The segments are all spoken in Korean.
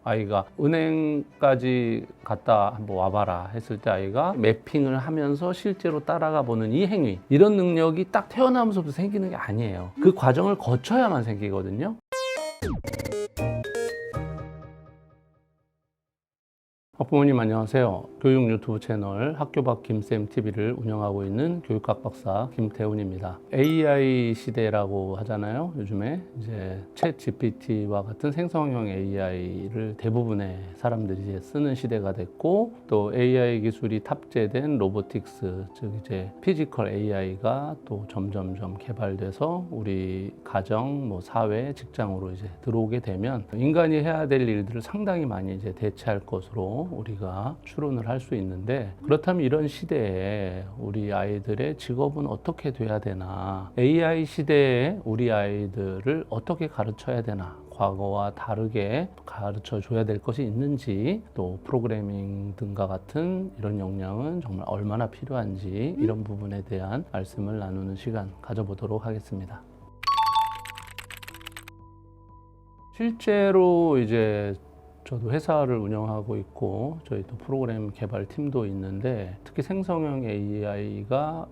아이가 은행까지 갔다 한번 와봐라 했을 때 아이가 매핑을 하면서 실제로 따라가 보는 이 행위, 이런 능력이 딱 태어나면서부터 생기는 게 아니에요. 그 과정을 거쳐야만 생기거든요. 부모님 안녕하세요. 교육 유튜브 채널 학교밖 김쌤TV를 운영하고 있는 교육학 박사 김태훈입니다. AI 시대라고 하잖아요. 요즘에 이제 챗 GPT와 같은 생성형 AI를 대부분의 사람들이 이제 쓰는 시대가 됐고, 또 AI 기술이 탑재된 로보틱스, 즉 이제 피지컬 AI가 또 점점점 개발돼서 우리 가정, 사회, 직장으로 이제 들어오게 되면 인간이 해야 될 일들을 상당히 많이 이제 대체할 것으로 우리가 추론을 할 수 있는데, 그렇다면 이런 시대에 우리 아이들의 직업은 어떻게 돼야 되나, AI 시대에 우리 아이들을 어떻게 가르쳐야 되나, 과거와 다르게 가르쳐 줘야 될 것이 있는지, 또 프로그래밍 등과 같은 이런 역량은 정말 얼마나 필요한지, 이런 부분에 대한 말씀을 나누는 시간 가져보도록 하겠습니다. 실제로 이제 저도 회사를 운영하고 있고 저희 또 프로그램 개발 팀도 있는데, 특히 생성형 AI가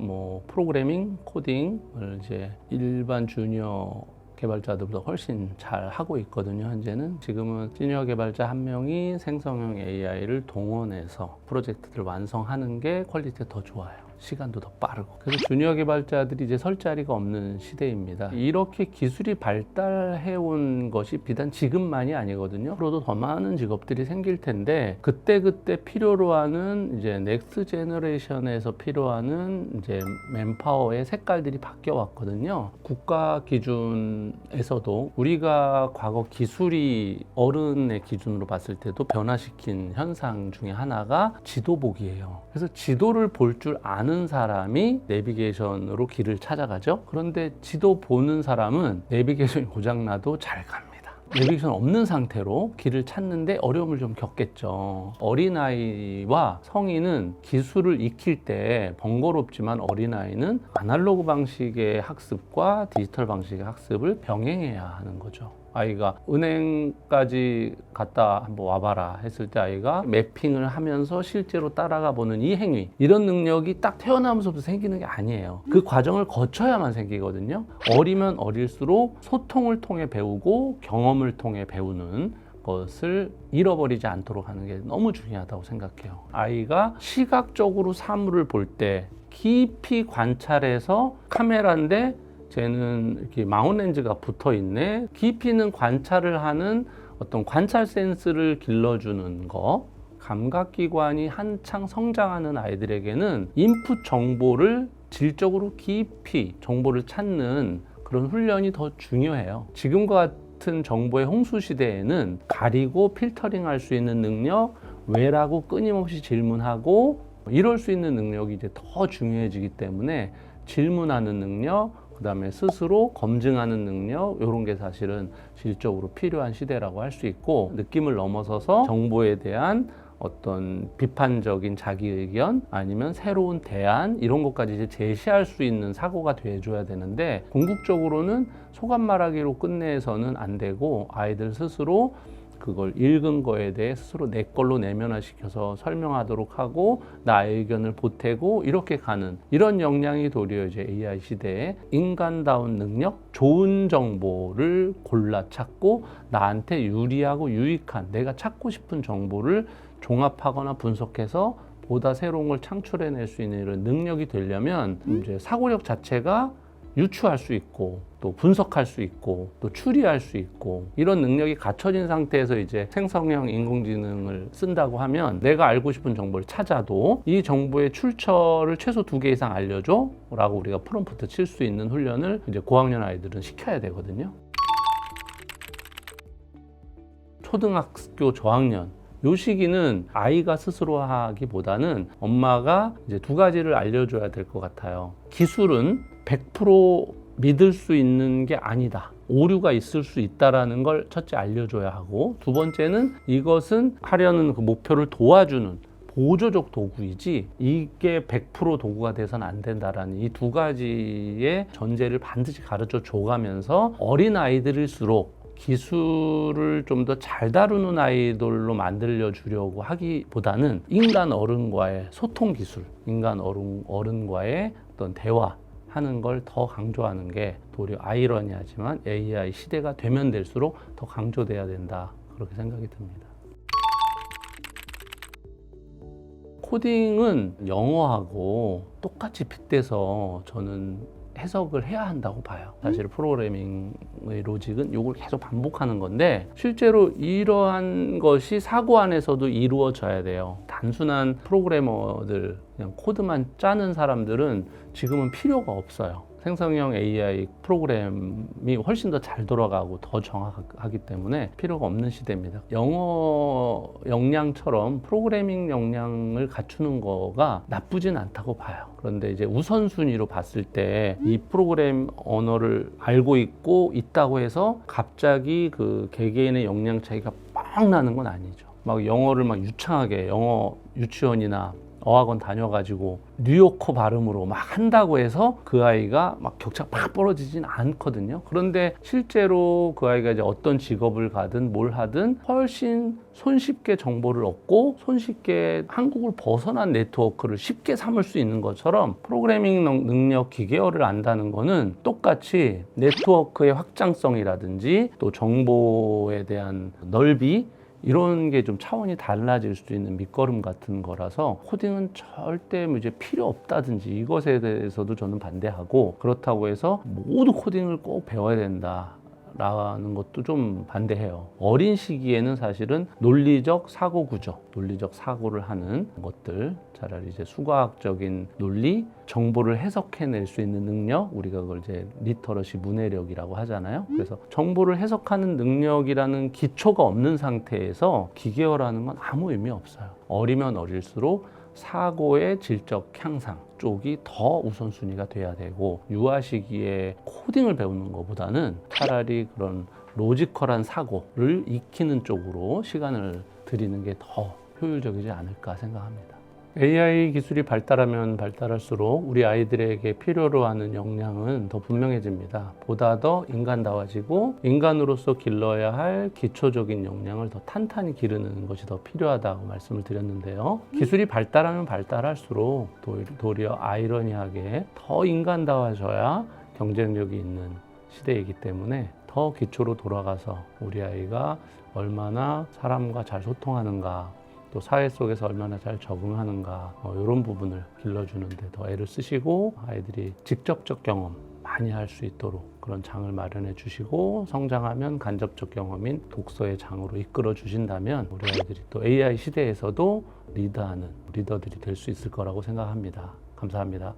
프로그래밍, 코딩을 이제 일반 주니어 개발자들보다 훨씬 잘 하고 있거든요. 현재는 지금은 시니어 개발자 한 명이 생성형 AI를 동원해서 프로젝트를 완성하는 게 퀄리티가 더 좋아요. 시간도 더 빠르고. 그래서 주니어 개발자들이 이제 설 자리가 없는 시대입니다. 이렇게 기술이 발달해 온 것이 비단 지금만이 아니거든요. 앞으로도 더 많은 직업들이 생길 텐데, 그때그때 필요로 하는 이제 넥스트 제너레이션에서 필요하는 이제 맨파워의 색깔들이 바뀌어 왔거든요. 국가 기준에서도 우리가 과거 기술이 어른의 기준으로 봤을 때도 변화시킨 현상 중에 하나가 지도보기예요. 그래서 지도를 볼 줄 아는 사람이 내비게이션으로 길을 찾아가죠. 그런데 지도 보는 사람은 내비게이션이 고장나도 잘 갑니다. 내비게이션 없는 상태로 길을 찾는데 어려움을 좀 겪겠죠. 어린아이와 성인은 기술을 익힐 때 번거롭지만, 어린아이는 아날로그 방식의 학습과 디지털 방식의 학습을 병행해야 하는 거죠. 아이가 은행까지 갔다 한번 와봐라 했을 때 아이가 매핑을 하면서 실제로 따라가 보는 이 행위, 이런 능력이 딱 태어나면서부터 생기는 게 아니에요. 그 과정을 거쳐야만 생기거든요. 어리면 어릴수록 소통을 통해 배우고 경험을 통해 배우는 것을 잃어버리지 않도록 하는 게 너무 중요하다고 생각해요. 아이가 시각적으로 사물을 볼 때 깊이 관찰해서, 카메라인데 쟤는 이렇게 마운트 렌즈가 붙어 있네, 깊이 있는 관찰을 하는 어떤 관찰 센스를 길러주는 거, 감각기관이 한창 성장하는 아이들에게는 인풋 정보를 질적으로 깊이 정보를 찾는 그런 훈련이 더 중요해요. 지금과 같은 정보의 홍수 시대에는 가리고 필터링 할 수 있는 능력, 왜라고 끊임없이 질문하고 이럴 수 있는 능력이 이제 더 중요해지기 때문에, 질문하는 능력, 그 다음에 스스로 검증하는 능력, 이런 게 사실은 질적으로 필요한 시대라고 할 수 있고, 느낌을 넘어서서 정보에 대한 어떤 비판적인 자기 의견, 아니면 새로운 대안, 이런 것까지 이제 제시할 수 있는 사고가 돼줘야 되는데, 궁극적으로는 소감 말하기로 끝내서는 안 되고, 아이들 스스로 그걸 읽은 거에 대해 스스로 내 걸로 내면화시켜서 설명하도록 하고, 나의 의견을 보태고, 이렇게 가는 이런 역량이 도리어 이제 AI 시대에 인간다운 능력, 좋은 정보를 골라 찾고 나한테 유리하고 유익한, 내가 찾고 싶은 정보를 종합하거나 분석해서 보다 새로운 걸 창출해낼 수 있는 이런 능력이 되려면, 이제 사고력 자체가 유추할 수 있고, 또 분석할 수 있고, 또 추리할 수 있고, 이런 능력이 갖춰진 상태에서 이제 생성형 인공지능을 쓴다고 하면, 내가 알고 싶은 정보를 찾아도 이 정보의 출처를 최소 2개 이상 알려줘 라고 우리가 프롬프트 칠 수 있는 훈련을 이제 고학년 아이들은 시켜야 되거든요. 초등학교 저학년, 요 시기는 아이가 스스로 하기보다는 엄마가 이제 2가지를 알려줘야 될 것 같아요. 기술은 100% 믿을 수 있는 게 아니다. 오류가 있을 수 있다라는 걸 첫째 알려줘야 하고, 두 번째는 이것은 하려는 그 목표를 도와주는 보조적 도구이지, 이게 100% 도구가 돼서는 안 된다라는 이 2가지의 전제를 반드시 가르쳐 줘가면서, 어린 아이들일수록 기술을 좀 더 잘 다루는 아이들로 만들려 주려고 하기보다는 인간 어른과의 소통 기술, 인간 어른과의 어떤 대화하는 걸 더 강조하는 게 도리어 아이러니하지만 AI 시대가 되면 될수록 더 강조돼야 된다. 그렇게 생각이 듭니다. 코딩은 영어하고 똑같이 빗대서 저는 해석을 해야 한다고 봐요. 사실 프로그래밍의 로직은 이걸 계속 반복하는 건데 실제로 이러한 것이 사고 안에서도 이루어져야 돼요. 단순한 프로그래머들, 그냥 코드만 짜는 사람들은 지금은 필요가 없어요. 생성형 AI 프로그램이 훨씬 더 잘 돌아가고 더 정확하기 때문에 필요가 없는 시대입니다. 영어 역량처럼 프로그래밍 역량을 갖추는 거가 나쁘진 않다고 봐요. 그런데 이제 우선순위로 봤을 때 이 프로그램 언어를 알고 있다고 해서 갑자기 그 개개인의 역량 차이가 막 나는 건 아니죠. 막 영어를 막 유창하게 영어 유치원이나 어학원 다녀가지고 뉴요커 발음으로 막 한다고 해서 그 아이가 막 격차가 팍 벌어지진 않거든요. 그런데 실제로 그 아이가 이제 어떤 직업을 가든 뭘 하든 훨씬 손쉽게 정보를 얻고 손쉽게 한국을 벗어난 네트워크를 쉽게 삼을 수 있는 것처럼 프로그래밍 능력 기계어를 안다는 거는 똑같이 네트워크의 확장성이라든지 또 정보에 대한 넓이 이런 게 좀 차원이 달라질 수 있는 밑거름 같은 거라서 코딩은 절대 이제 필요 없다든지 이것에 대해서도 저는 반대하고 그렇다고 해서 모두 코딩을 꼭 배워야 된다. 라는 것도 좀 반대해요. 어린 시기에는 사실은 논리적 사고 구조, 논리적 사고를 하는 것들, 차라리 이제 수과학적인 논리, 정보를 해석해낼 수 있는 능력, 우리가 그걸 이제 리터러시 문해력이라고 하잖아요. 그래서 정보를 해석하는 능력이라는 기초가 없는 상태에서 기계어라는 건 아무 의미 없어요. 어리면 어릴수록 사고의 질적 향상 쪽이 더 우선순위가 돼야 되고 유아 시기에 코딩을 배우는 것보다는 차라리 그런 로지컬한 사고를 익히는 쪽으로 시간을 들이는 게 더 효율적이지 않을까 생각합니다. AI 기술이 발달하면 발달할수록 우리 아이들에게 필요로 하는 역량은 더 분명해집니다. 보다 더 인간다워지고 인간으로서 길러야 할 기초적인 역량을 더 탄탄히 기르는 것이 더 필요하다고 말씀을 드렸는데요. 기술이 발달하면 발달할수록 도리어 아이러니하게 더 인간다워져야 경쟁력이 있는 시대이기 때문에 더 기초로 돌아가서 우리 아이가 얼마나 사람과 잘 소통하는가 또 사회 속에서 얼마나 잘 적응하는가 이런 부분을 길러주는데 더 애를 쓰시고 아이들이 직접적 경험 많이 할 수 있도록 그런 장을 마련해 주시고 성장하면 간접적 경험인 독서의 장으로 이끌어 주신다면 우리 아이들이 또 AI 시대에서도 리드하는 리더들이 될 수 있을 거라고 생각합니다. 감사합니다.